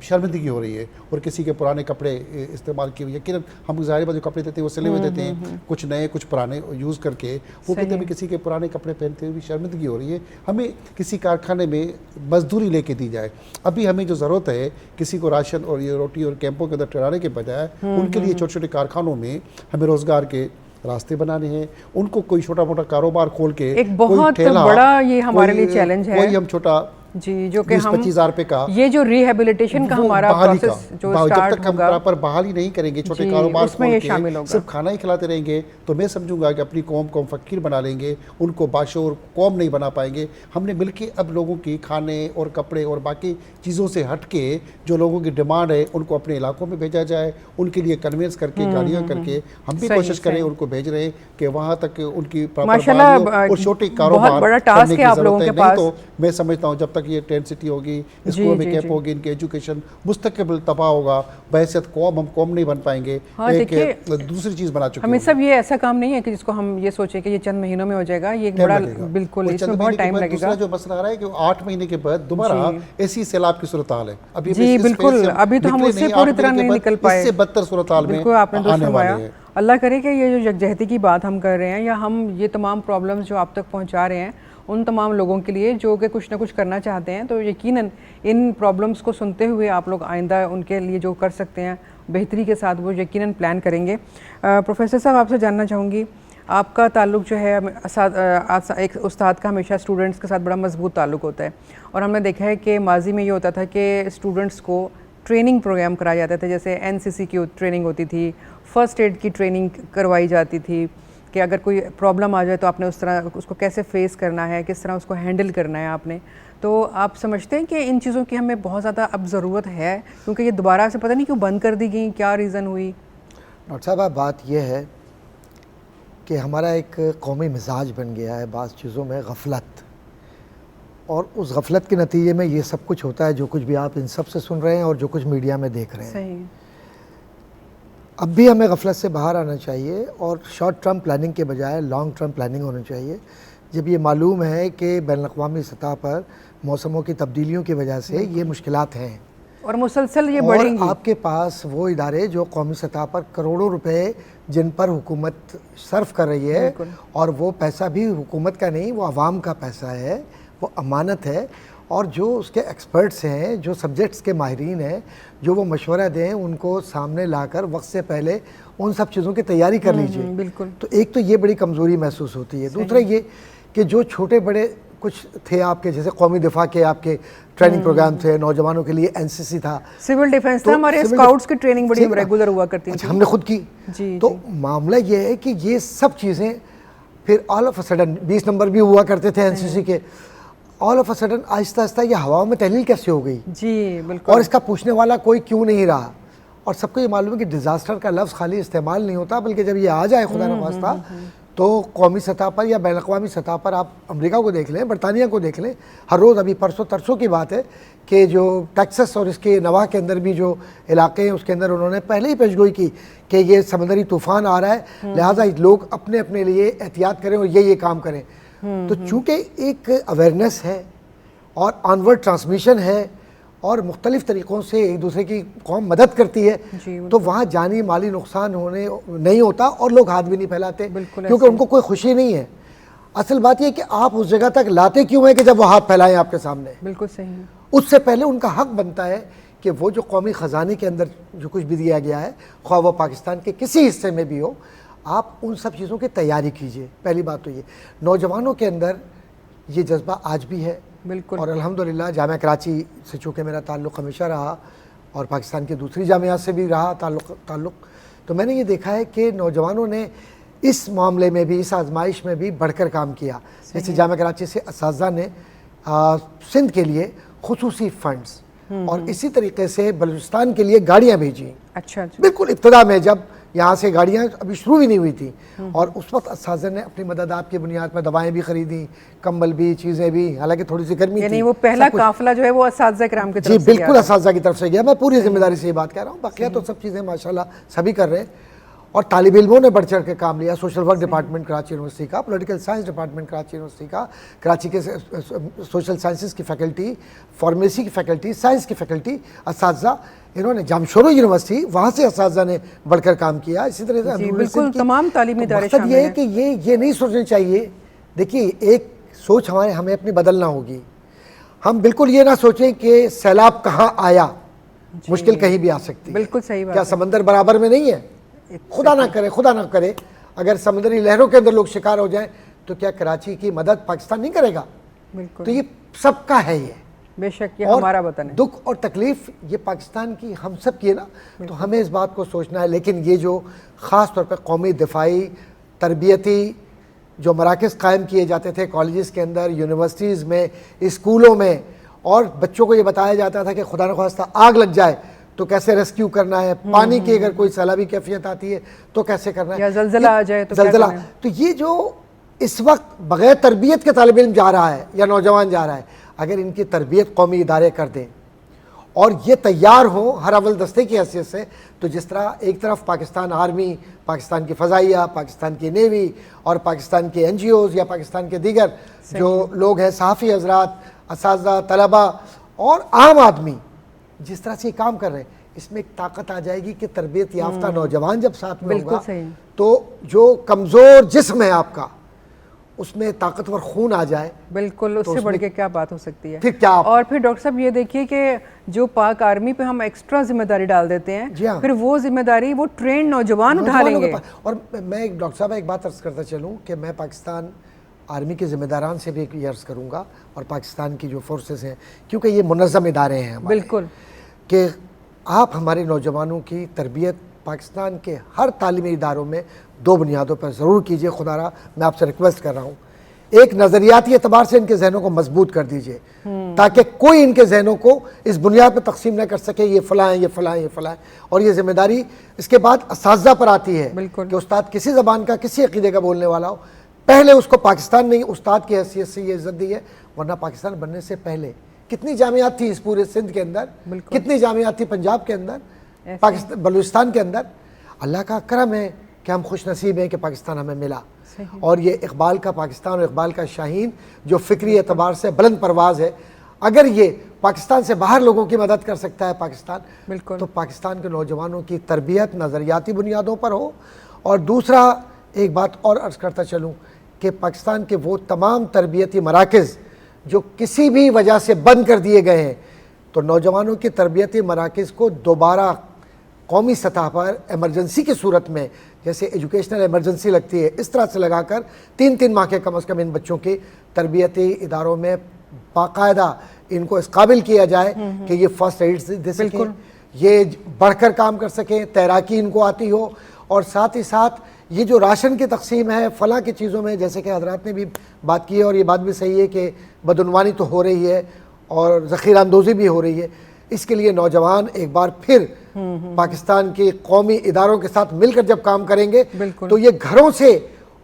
D: شرمندگی ہو رہی ہے. اور کسی کے پرانے کپڑے استعمال کیے ہوئے, یقیناً ہم ظاہر بات جو کپڑے دیتے ہیں وہ سلے ہوئے دیتے ہیں, کچھ نئے کچھ پرانے یوز کر کے, وہ کہتے ہیں کسی کے پرانے کپڑے پہنتے ہوئے شرمندگی ہو رہی ہے. ہمیں کسی کارخانے میں مزدوری لے کے دی جائے. ابھی ہمیں جو ضرورت ہے کسی کو راشن اور یہ روٹی اور کیمپوں کے اندر ٹھہرانے کے بجائے, ان کے لیے چھوٹے چھوٹے کارخانوں میں ہمیں روزگار کے راستے بنانے ہیں. ان کو کوئی چھوٹا موٹا کاروبار کھول کے,
B: ایک بہت بڑا یہ ہمارے لیے چیلنج ہے,
D: کوئی ہم چھوٹا
B: جی, جو کہ ہم
D: 25,000 روپے کا
B: یہ جو ریہیبلیٹیشن کا ہمارا پروسیس جو
D: جب
B: سٹارٹ
D: تک ہم پراپر بحالی نہیں کریں گے, چھوٹے کاروبار
B: اس میں یہ شامل ہوگا.
D: صرف کھانا ہی کھلاتے رہیں گے, تو میں سمجھوں گا کہ اپنی قوم کو ہم فقیر بنا لیں گے, ان کو باشعور قوم نہیں بنا پائیں گے. ہم نے مل کے اب لوگوں کی کھانے اور کپڑے اور باقی چیزوں سے ہٹ کے جو لوگوں کی ڈیمانڈ ہے ان کو اپنے علاقوں میں بھیجا جائے, ان کے لیے کنوینس کر کے گاڑیاں کر کے ہم بھی کوشش کریں, ان کو بھیج رہے ہیں کہ وہاں تک ان کی پراپر اور چھوٹے کاروبار کرنے کی ضرورت ہے. نہیں تو میں سمجھتا ہوں جب تک یہ ٹینٹ سٹی ہوگی, اسکولوں میں کیمپ ہوگی, ان کی ایجوکیشن مستقبل تباہ ہوگا, بحیثیت قوم ہم قوم نہیں بن پائیں گے. ایک دوسری چیز بنا چکے
B: ہمیں سب یہ ایسا کام نہیں ہے کہ جس کو ہم یہ سوچیں کہ یہ چند مہینوں میں ہو جائے گا, یہ بڑا بالکل اس میں بہت ٹائم لگے گا.
D: دوسرا جو مسئلہ آ رہا ہے کہ 8 مہینے کے بعد دوبارہ ایسی سیلاب کی صورتحال ہے.
B: جی بالکل, ابھی تو ہم اس سے پوری طرح نہیں نکل پائے,
D: اس سے بدتر صورتحال میں آنے والے ہیں.
B: اللہ کرے کہ یہ جو یکجہتی کی بات ہم کر رہے ہیں, یا ہم یہ تمام پرابلمز جو آپ تک پہنچا رہے ہیں ان تمام لوگوں کے لیے جو کہ کچھ نہ کچھ کرنا چاہتے ہیں, تو یقیناً ان پرابلمز کو سنتے ہوئے آپ لوگ آئندہ ان کے لیے جو کر سکتے ہیں بہتری کے ساتھ وہ یقیناً پلان کریں گے. پروفیسر صاحب آپ سے جاننا چاہوں گی, آپ کا تعلق جو ہے ایک استاد کا ہمیشہ اسٹوڈنٹس کے ساتھ بڑا مضبوط تعلق ہوتا ہے, اور ہم نے دیکھا ہے کہ ماضی میں یہ ہوتا تھا کہ اسٹوڈنٹس کو ٹریننگ پروگرام کرائے جاتے تھے, جیسے NCC کی ٹریننگ ہوتی تھی, فرسٹ ایڈ کی ٹریننگ کروائی جاتی تھی کہ اگر کوئی پرابلم آ جائے تو آپ نے اس طرح اس کو کیسے فیس کرنا ہے, کس طرح اس کو ہینڈل کرنا ہے آپ نے. تو آپ سمجھتے ہیں کہ ان چیزوں کی ہمیں بہت زیادہ اب ضرورت ہے, کیونکہ یہ دوبارہ سے پتہ نہیں کیوں بند کر دی گئیں, کیا ریزن ہوئی؟
E: ڈاکٹر صاحب بات یہ ہے کہ ہمارا ایک قومی مزاج بن گیا ہے بعض چیزوں میں غفلت, اور اس غفلت کے نتیجے میں یہ سب کچھ ہوتا ہے جو کچھ بھی آپ ان سب سے سن رہے ہیں اور جو کچھ میڈیا میں دیکھ رہے ہیں.
B: صحیح.
E: اب بھی ہمیں غفلت سے باہر آنا چاہیے اور شارٹ ٹرم پلاننگ کے بجائے لانگ ٹرم پلاننگ ہونی چاہیے. جب یہ معلوم ہے کہ بین الاقوامی سطح پر موسموں کی تبدیلیوں کی وجہ سے یہ مشکلات ہیں
B: اور مسلسل یہ بڑھیں گی.
E: اور آپ کے پاس وہ ادارے جو قومی سطح پر کروڑوں روپے جن پر حکومت صرف کر رہی ہے اور وہ پیسہ بھی حکومت کا نہیں، وہ عوام کا پیسہ ہے، وہ امانت ہے، اور جو اس کے ایکسپرٹس ہیں، جو سبجیکٹس کے ماہرین ہیں، جو وہ مشورہ دیں ان کو سامنے لا کر وقت سے پہلے ان سب چیزوں کی تیاری کر لیجئے.
B: بالکل.
E: تو ایک تو یہ بڑی کمزوری محسوس ہوتی ہے. دوسرا یہ کہ جو چھوٹے بڑے کچھ تھے آپ کے، جیسے قومی دفاع کے آپ کے ٹریننگ پروگرام تھے، نوجوانوں کے لیے NCC تھا،
B: سول ڈیفنس تھا، ہمارے اسکاؤٹس کی ٹریننگ بڑی ریگولر ہوا کرتی تھی.
E: ہم نے خود کی. تو معاملہ یہ ہے کہ یہ سب چیزیں پھر all of a sudden 20 number بھی ہوا کرتے تھے NCC کے، آل آف اے سڈن آہستہ آہستہ یہ ہواؤں میں تحلیل کیسے ہو گئی.
B: جی بالکل.
E: اور اس کا پوچھنے والا کوئی کیوں نہیں رہا. اور سب کو یہ معلوم ہے کہ ڈیزاسٹر کا لفظ خالی استعمال نہیں ہوتا، بلکہ جب یہ آ جائے خدا نخواستہ تو قومی سطح پر یا بین الاقوامی سطح پر آپ امریکہ کو دیکھ لیں، برطانیہ کو دیکھ لیں، ہر روز ابھی پرسوں ترسوں کی بات ہے کہ جو ٹیکسس اور اس کے نواح کے اندر بھی جو علاقے ہیں اس کے اندر انہوں نے پہلے ہی پیشگوئی کی کہ یہ سمندری طوفان آ رہا ہے، لہٰذا لوگ اپنے اپنے لیے احتیاط کریں اور یہ کام کریں. تو چونکہ ایک اویئرنیس ہے اور آنورڈ ٹرانسمیشن ہے اور مختلف طریقوں سے ایک دوسرے کی قوم مدد کرتی ہے، تو وہاں جانی مالی نقصان ہونے نہیں ہوتا اور لوگ ہاتھ بھی نہیں پھیلاتے کیونکہ ان کو کوئی خوشی نہیں ہے. اصل بات یہ کہ آپ اس جگہ تک لاتے کیوں ہیں کہ جب وہ ہاتھ پھیلائیں آپ کے سامنے.
B: بالکل صحیح.
E: اس سے پہلے ان کا حق بنتا ہے کہ وہ جو قومی خزانے کے اندر جو کچھ بھی دیا گیا ہے، خواہ وہ پاکستان کے کسی حصے میں بھی ہو، آپ ان سب چیزوں کی تیاری کیجئے. پہلی بات تو یہ نوجوانوں کے اندر یہ جذبہ آج بھی ہے.
B: بالکل.
E: اور الحمدللہ جامعہ کراچی سے چونکہ میرا تعلق ہمیشہ رہا اور پاکستان کے دوسری جامعات سے بھی رہا تعلق، تو میں نے یہ دیکھا ہے کہ نوجوانوں نے اس معاملے میں بھی، اس آزمائش میں بھی بڑھ کر کام کیا. جیسے جامعہ کراچی سے اساتذہ نے سندھ کے لیے خصوصی فنڈز اور اسی طریقے سے بلوچستان کے لیے گاڑیاں بھیجیں.
B: اچھا.
E: بالکل ابتدا میں جب یہاں سے گاڑیاں ابھی شروع بھی نہیں ہوئی تھیں، اور اس وقت اساتذہ نے اپنی مدد آپ کی بنیاد پر دوائیں بھی خریدیں، کمبل بھی، چیزیں بھی، حالانکہ تھوڑی سی گرمی تھی.
B: یعنی وہ پہلا قافلہ جو ہے وہ اساتذہ کرام کی طرف سے
E: جی بالکل اساتذہ کی طرف سے گیا. میں پوری ذمہ داری سے یہ بات کہہ رہا ہوں. باقیہ تو سب چیزیں ماشاءاللہ سبھی کر رہے ہیں اور طالب علموں نے بڑھ چڑھ کے کام لیا. Social work department Karachi university کا، political science department Karachi university کا، کراچی کے سوشل سائنسز کی فیکلٹی، فارمیسی کی فیکلٹی، سائنس کی فیکلٹی، اساتذہ انہوں نے جامشورو یونیورسٹی وہاں سے اساتذہ نے بڑھ کر کام کیا. اسی طرح سے
B: بالکل تمام تعلیمی ادارے
E: مقصد یہ ہے کہ یہ نہیں سوچنا چاہیے. دیکھیے ایک سوچ ہمیں اپنی بدلنا ہوگی. ہم بالکل یہ نہ سوچیں کہ سیلاب کہاں آیا، مشکل کہیں بھی آ سکتی ہے.
B: بالکل صحیح بات.
E: کیا سمندر برابر میں نہیں ہے؟ خدا نہ کرے اگر سمندری لہروں کے اندر لوگ شکار ہو جائیں تو کیا کراچی کی مدد پاکستان نہیں کرے گا؟
B: بالکل.
E: تو یہ سب کا ہے. یہ
B: بے شک یہ ہمارا وطن ہے.
E: دکھ اور تکلیف یہ پاکستان کی ہم سب کی ہے نا. تو ہمیں اس بات کو سوچنا ہے. لیکن یہ جو خاص طور پہ قومی دفاعی تربیتی جو مراکز قائم کیے جاتے تھے کالجز کے اندر، یونیورسٹیز میں، اسکولوں میں، اور بچوں کو یہ بتایا جاتا تھا کہ خدا نخواستہ آگ لگ جائے تو کیسے ریسکیو کرنا ہے، پانی کی اگر کوئی سیلابی کیفیت آتی ہے تو کیسے کرنا ہے،
B: یا زلزلہ آ جائے تو
E: زلزلہ. تو یہ جو اس وقت بغیر تربیت کے طالب علم جا رہا ہے یا نوجوان جا رہا ہے، اگر ان کی تربیت قومی ادارے کر دیں اور یہ تیار ہوں ہر اول دستے کی حیثیت سے، تو جس طرح ایک طرف پاکستان آرمی، پاکستان کی فضائیہ، پاکستان کی نیوی اور پاکستان کے NGOs یا پاکستان کے دیگر جو لوگ ہیں، صحافی حضرات، اساتذہ، طلباء اور عام آدمی جس طرح سے کام کر رہے ہیں، اس میں ایک طاقت آ جائے گی کہ تربیت یافتہ نوجوان جب ساتھ میں ہوگا تو جو کمزور جسم ہے آپ کا اس میں طاقتور خون آ جائے.
B: بالکل. اس سے بڑھ کے کیا بات ہو سکتی ہے.
E: پھر کیا
B: اور پھر ڈاکٹر صاحب یہ دیکھیے کہ جو پاک آرمی پہ ہم ایکسٹرا ذمہ داری ڈال دیتے ہیں، پھر وہ ذمہ داری وہ ٹرینڈ نوجوان اٹھا لیں گے.
E: اور میں ڈاکٹر صاحب ایک بات عرض کرتا چلوں کہ میں پاکستان آرمی کے ذمہ داران سے بھی یہ عرض کروں گا اور پاکستان کی جو فورسز ہیں، کیونکہ یہ منظم ادارے ہیں ہمارے،
B: بالکل،
E: کہ آپ ہمارے نوجوانوں کی تربیت پاکستان کے ہر تعلیمی اداروں میں 2 بنیادوں پر ضرور کیجئے. خدا را میں آپ سے ریکویسٹ کر رہا ہوں، ایک نظریاتی اعتبار سے ان کے ذہنوں کو مضبوط کر دیجئے تاکہ کوئی ان کے ذہنوں کو اس بنیاد پر تقسیم نہ کر سکے یہ فلاں ہیں، یہ فلاں ہیں، یہ فلاں ہیں. اور یہ ذمہ داری اس کے بعد اساتذہ پر آتی ہے کہ استاد کسی زبان کا، کسی عقیدے کا بولنے والا ہو، پہلے اس کو پاکستان نے استاد کی حیثیت سے یہ عزت دی ہے، ورنہ پاکستان بننے سے پہلے کتنی جامعات تھی اس پورے سندھ کے اندر، کتنی جامعات تھی پنجاب کے اندر، پاکستان بلوچستان کے اندر. اللہ کا کرم ہے کہ ہم خوش نصیب ہیں کہ پاکستان ہمیں ملا، اور یہ اقبال کا پاکستان اور اقبال کا شاہین جو فکری اعتبار سے بلند پرواز ہے، اگر یہ پاکستان سے باہر لوگوں کی مدد کر سکتا ہے پاکستان، تو پاکستان کے نوجوانوں کی تربیت نظریاتی بنیادوں پر ہو۔ اور دوسرا ایک بات اور عرض کرتا چلوں کہ پاکستان کے وہ تمام تربیتی مراکز جو کسی بھی وجہ سے بند کر دیے گئے ہیں، تو نوجوانوں کی تربیتی مراکز کو دوبارہ قومی سطح پر ایمرجنسی کی صورت میں، جیسے ایجوکیشنل ایمرجنسی لگتی ہے، اس طرح سے لگا کر 3 ماہ کے کم از کم ان بچوں کی تربیتی اداروں میں باقاعدہ ان کو اس قابل کیا جائے کہ یہ فرسٹ ایڈ دے سکیں، یہ بڑھ کر کام کر سکیں، تیراکی ان کو آتی ہو، اور ساتھ ہی ساتھ یہ جو راشن کی تقسیم ہے فلاں کی چیزوں میں، جیسے کہ حضرات نے بھی بات کی ہے اور یہ بات بھی صحیح ہے کہ بدعنوانی تو ہو رہی ہے اور ذخیرہ اندوزی بھی ہو رہی ہے، اس کے لیے نوجوان ایک بار پھر پاکستان کی قومی اداروں کے ساتھ مل کر جب کام کریں گے تو یہ گھروں سے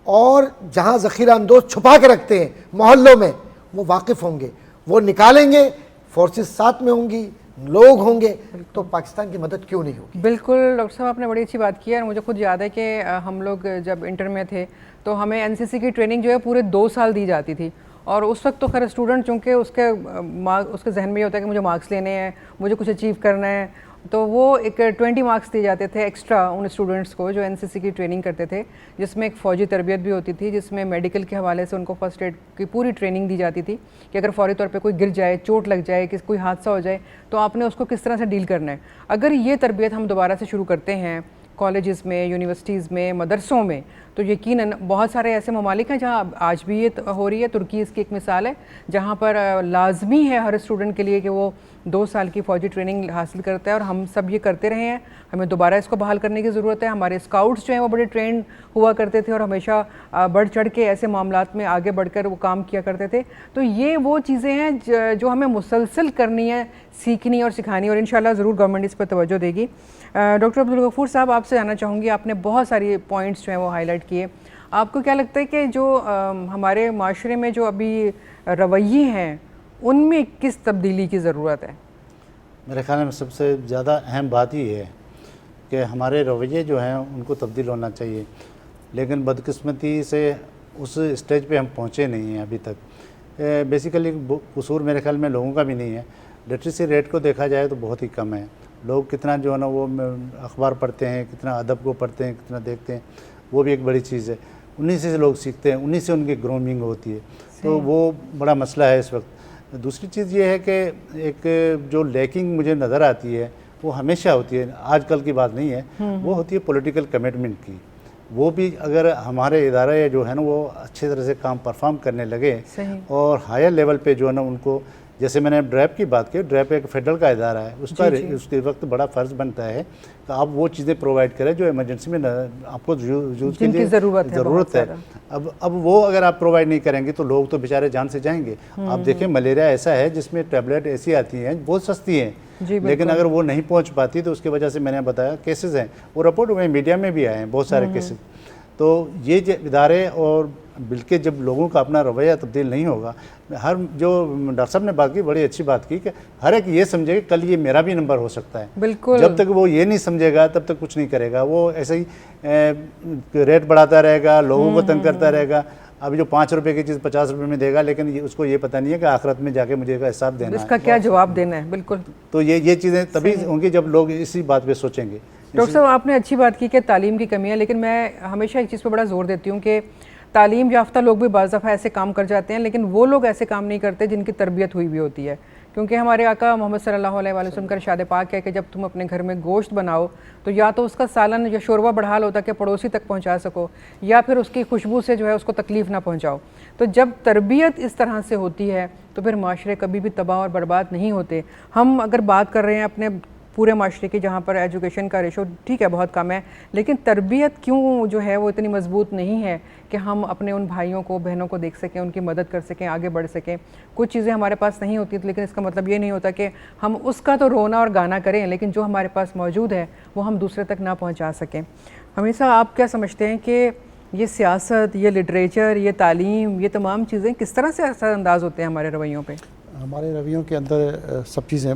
E: اور جہاں ذخیرہ اندوز چھپا کے رکھتے ہیں محلوں میں وہ واقف ہوں گے، وہ نکالیں گے، فورسز ساتھ میں ہوں گی، لوگ ہوں گے، تو پاکستان کی مدد کیوں نہیں ہوگی؟
B: بالکل ڈاکٹر صاحب، آپ نے بڑی اچھی بات کی ہے، اور مجھے خود یاد ہے کہ ہم لوگ جب انٹر میں تھے تو ہمیں NCC کی ٹریننگ جو ہے پورے 2 سال دی جاتی تھی، اور اس وقت تو خیر اسٹوڈنٹ چونکہ اس کے ذہن میں یہ ہوتا ہے کہ مجھے مارکس لینے ہیں، مجھے کچھ اچیو کرنا ہے، تو وہ ایک 20 مارکس دیے جاتے تھے ایکسٹرا ان اسٹوڈنٹس کو جو NCC کی ٹریننگ کرتے تھے، جس میں ایک فوجی تربیت بھی ہوتی تھی، جس میں میڈیکل کے حوالے سے ان کو فرسٹ ایڈ کی پوری ٹریننگ دی جاتی تھی کہ اگر فوری طور پہ کوئی گر جائے، چوٹ لگ جائے، کوئی حادثہ ہو جائے تو آپ نے اس کو کس طرح سے ڈیل کرنا ہے۔ اگر یہ تربیت ہم دوبارہ سے شروع کرتے ہیں کالجز میں، یونیورسٹیز میں، مدرسوں میں، تو یقیناً بہت سارے ایسے ممالک ہیں جہاں آج بھی یہ ہو رہی ہے، ترکی اس کی ایک مثال ہے، جہاں پر لازمی ہے ہر اسٹوڈنٹ کے لیے کہ وہ 2 سال کی فوجی ٹریننگ حاصل کرتا ہے، اور ہم سب یہ کرتے رہے ہیں، ہمیں دوبارہ اس کو بحال کرنے کی ضرورت ہے۔ ہمارے اسکاؤٹس جو ہیں وہ بڑے ٹرینڈ ہوا کرتے تھے اور ہمیشہ بڑھ چڑھ کے ایسے معاملات میں آگے بڑھ کر وہ کام کیا کرتے تھے، تو یہ وہ چیزیں ہیں جو ہمیں مسلسل کرنی ہے، سیکھنی اور سکھانی، اور انشاءاللہ ضرور گورنمنٹ اس پر توجہ دے گی۔ ڈاکٹر عبدالغفور صاحب، آپ سے جاننا چاہوں گی، آپ نے بہت ساری پوائنٹس جو ہیں وہ ہائی لائٹ کیے، آپ کو کیا لگتا ہے کہ جو ہمارے معاشرے میں جو ابھی رویے ہیں ان میں کس تبدیلی کی ضرورت ہے؟
C: میرے خیال میں سب سے زیادہ اہم بات یہ ہے کہ ہمارے رویے جو ہیں ان کو تبدیل ہونا چاہیے، لیکن بدقسمتی سے اس اسٹیج پہ ہم پہنچے نہیں ہیں ابھی تک۔ بیسیکلی قصور میرے خیال میں لوگوں کا بھی نہیں ہے، لٹریسی ریٹ کو دیکھا جائے تو بہت ہی کم ہے، لوگ کتنا جو ہے نا وہ اخبار پڑھتے ہیں، کتنا ادب کو پڑھتے ہیں، کتنا دیکھتے ہیں، وہ بھی ایک بڑی چیز ہے، انہی سے لوگ سیکھتے ہیں، انہی سے ان کی گرومنگ ہوتی ہے، تو وہ بڑا مسئلہ ہے اس وقت۔ دوسری چیز یہ ہے کہ ایک جو لیکنگ مجھے نظر آتی ہے وہ ہمیشہ ہوتی ہے، آج کل کی بات نہیں ہے، وہ ہوتی ہے پولیٹیکل کمٹمنٹ کی۔ وہ بھی اگر ہمارے ادارے جو ہے نا وہ اچھے طرح سے کام پرفارم کرنے لگے اور ہائر لیول پہ جو ہے نا ان کو، جیسے میں نے ڈریپ کی بات کی، ڈریپ ایک فیڈرل کا ادارہ ہے، اس کے وقت بڑا فرض بنتا ہے کہ آپ وہ چیزیں پرووائڈ کریں جو ایمرجنسی میں آپ کو یوز کے لیے ضرورت ہے۔ اب وہ اگر آپ پرووائڈ نہیں کریں گے تو لوگ تو بیچارے جان سے جائیں گے۔ آپ دیکھیں ملیریا ایسا ہے جس میں ٹیبلٹ ایسی آتی ہیں بہت سستی ہیں، لیکن اگر وہ نہیں پہنچ پاتی تو اس کی وجہ سے میں نے بتایا کیسز ہیں، وہ رپورٹ ہوئے میڈیا میں بھی آئے ہیں بہت سارے کیسز۔ تو یہ ادارے اور بلکہ جب لوگوں کا اپنا رویہ تبدیل نہیں ہوگا، ہر جو ڈاکٹر صاحب نے بات کی بڑی اچھی بات کی کہ ہر ایک یہ سمجھے کہ کل یہ میرا بھی نمبر ہو سکتا ہے، بالکل جب تک وہ یہ نہیں سمجھے گا تب تک کچھ نہیں کرے گا، وہ ایسے ہی ریٹ بڑھاتا رہے گا، لوگوں کو تنگ کرتا رہے گا۔ ابھی جو 5 روپے کی چیز 50 روپے میں دے گا، لیکن اس کو یہ پتہ نہیں ہے کہ آخرت میں جا کے مجھے کا حساب دینا ہے،
B: اس کا کیا جواب دینا ہے۔ بالکل،
C: تو یہ چیزیں تبھی ہوں گی جب لوگ اسی بات پہ سوچیں گے۔
B: ڈاکٹر صاحب، آپ نے اچھی بات کی کہ تعلیم کی کمی ہے، لیکن میں ہمیشہ ایک چیز پہ بڑا زور دیتی ہوں کہ تعلیم یافتہ لوگ بھی بعض دفعہ ایسے کام کر جاتے ہیں، لیکن وہ لوگ ایسے کام نہیں کرتے جن کی تربیت ہوئی بھی ہوتی ہے، کیونکہ ہمارے آقا محمد صلی اللہ علیہ وسلم کا ارشاد پاک ہے کہ جب تم اپنے گھر میں گوشت بناؤ تو یا تو اس کا سالن یا شوربہ بڑھال ہوتا کہ پڑوسی تک پہنچا سکو، یا پھر اس کی خوشبو سے جو ہے اس کو تکلیف نہ پہنچاؤ۔ تو جب تربیت اس طرح سے ہوتی ہے تو پھر معاشرے کبھی بھی تباہ اور برباد نہیں ہوتے۔ ہم اگر بات کر رہے ہیں اپنے پورے معاشرے کی جہاں پر ایجوکیشن کا ریشو ٹھیک ہے بہت کم ہے، لیکن تربیت کیوں جو ہے وہ اتنی مضبوط نہیں ہے کہ ہم اپنے ان بھائیوں کو بہنوں کو دیکھ سکیں، ان کی مدد کر سکیں، آگے بڑھ سکیں۔ کچھ چیزیں ہمارے پاس نہیں ہوتی، لیکن اس کا مطلب یہ نہیں ہوتا کہ ہم اس کا تو رونا اور گانا کریں، لیکن جو ہمارے پاس موجود ہے وہ ہم دوسرے تک نہ پہنچا سکیں۔ ہمیشہ آپ کیا سمجھتے ہیں کہ یہ سیاست، یہ لٹریچر، یہ تعلیم، یہ تمام چیزیں کس طرح سے اثر انداز ہوتے ہیں ہمارے رویوں پہ؟
D: ہمارے رویوں کے اندر سب چیزیں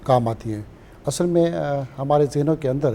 D: کام آتی ہیں۔ اصل میں ہمارے ذہنوں کے اندر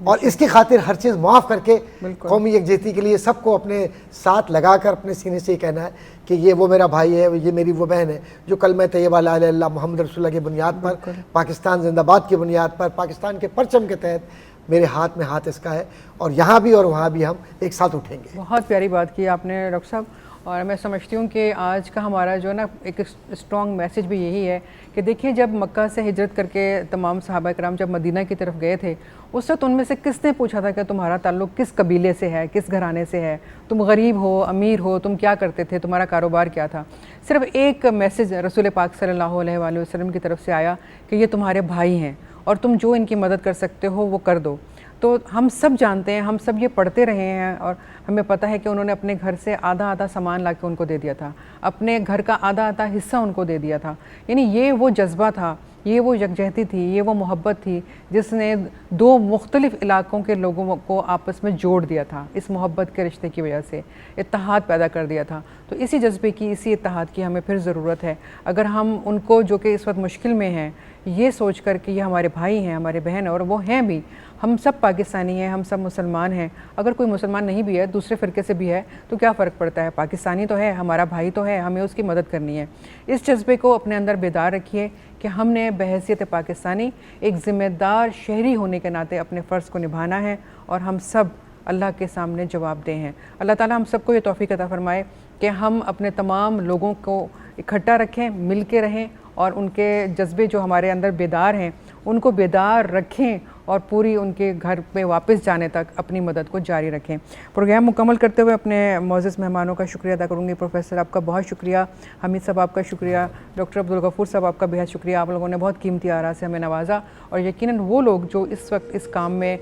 E: اور اس کی خاطر ہر چیز معاف کر کے قومی یکجہتی کے لیے سب کو اپنے ساتھ لگا کر اپنے سینے سے ہی کہنا ہے کہ یہ وہ میرا بھائی ہے, یہ میری وہ بہن ہے جو کلمہ طیبہ لا الہ الا اللہ محمد رسول اللہ کی بنیاد پر, پاکستان زندہ باد کی بنیاد پر, پاکستان کے پرچم کے تحت میرے ہاتھ میں ہاتھ اس کا ہے, اور یہاں بھی اور وہاں بھی ہم ایک ساتھ اٹھیں گے.
B: بہت پیاری بات کی آپ نے ڈاکٹر صاحب, اور میں سمجھتی ہوں کہ آج کا ہمارا جو ہے نا ایک اسٹرانگ میسیج بھی یہی ہے کہ دیکھیے جب مکہ سے ہجرت کر کے تمام صحابہ کرام جب مدینہ کی طرف گئے تھے, اس وقت ان میں سے کس نے پوچھا تھا کہ تمہارا تعلق کس قبیلے سے ہے, کس گھرانے سے ہے, تم غریب ہو امیر ہو, تم کیا کرتے تھے, تمہارا کاروبار کیا تھا. صرف ایک میسیج رسول پاک صلی اللہ علیہ وآلہ وسلم کی طرف سے آیا کہ یہ تمہارے بھائی ہیں اور تم جو ان کی مدد کر سکتے ہو وہ کر دو. تو ہم سب جانتے ہیں, ہم سب یہ پڑھتے رہے ہیں, اور ہمیں پتہ ہے کہ انہوں نے اپنے گھر سے آدھا آدھا سامان لا کے ان کو دے دیا تھا, اپنے گھر کا آدھا آدھا حصہ ان کو دے دیا تھا. یعنی یہ وہ جذبہ تھا, یہ وہ یکجہتی تھی, یہ وہ محبت تھی جس نے دو مختلف علاقوں کے لوگوں کو آپس میں جوڑ دیا تھا. اس محبت کے رشتے کی وجہ سے اتحاد پیدا کر دیا تھا. تو اسی جذبے کی, اسی اتحاد کی ہمیں پھر ضرورت ہے. اگر ہم ان کو جو کہ اس وقت مشکل میں ہیں, یہ سوچ کر کہ یہ ہمارے بھائی ہیں, ہمارے بہن ہیں, اور وہ ہیں بھی, ہم سب پاکستانی ہیں, ہم سب مسلمان ہیں. اگر کوئی مسلمان نہیں بھی ہے, دوسرے فرقے سے بھی ہے, تو کیا فرق پڑتا ہے, پاکستانی تو ہے, ہمارا بھائی تو ہے, ہمیں اس کی مدد کرنی ہے. اس جذبے کو اپنے اندر بیدار رکھیے کہ ہم نے بحیثیت پاکستانی ایک ذمہ دار شہری ہونے کے ناطے اپنے فرض کو نبھانا ہے, اور ہم سب اللہ کے سامنے جواب دہ ہیں. اللہ تعالیٰ ہم سب کو یہ توفیق عطا فرمائے کہ ہم اپنے تمام لوگوں کو اکٹھا رکھیں, مل کے رہیں, اور ان کے جذبے جو ہمارے اندر بیدار ہیں ان کو بیدار رکھیں, اور پوری ان کے گھر پہ واپس جانے تک اپنی مدد کو جاری رکھیں. پروگرام مکمل کرتے ہوئے اپنے معزز مہمانوں کا شکریہ ادا کروں گی. پروفیسر آپ کا بہت شکریہ, حمید صاحب آپ کا شکریہ, ڈاکٹر عبدالغفور صاحب آپ کا بہت شکریہ. آپ لوگوں نے بہت قیمتی آراء سے ہمیں نوازا, اور یقیناً وہ لوگ جو اس وقت اس کام میں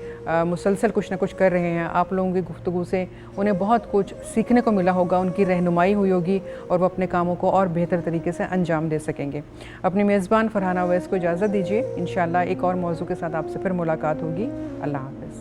B: مسلسل کچھ نہ کچھ کر رہے ہیں, آپ لوگوں کی گفتگو سے انہیں بہت کچھ سیکھنے کو ملا ہوگا, ان کی رہنمائی ہوئی ہوگی, اور وہ اپنے کاموں کو اور بہتر طریقے سے انجام دے سکیں گے. اپنی میزبان فرحانہ اویس کو اجازت دیجیے. انشاءاللہ ایک اور موضوع کے ساتھ آپ سے پھر ملاقات ہوگی. اللہ حافظ.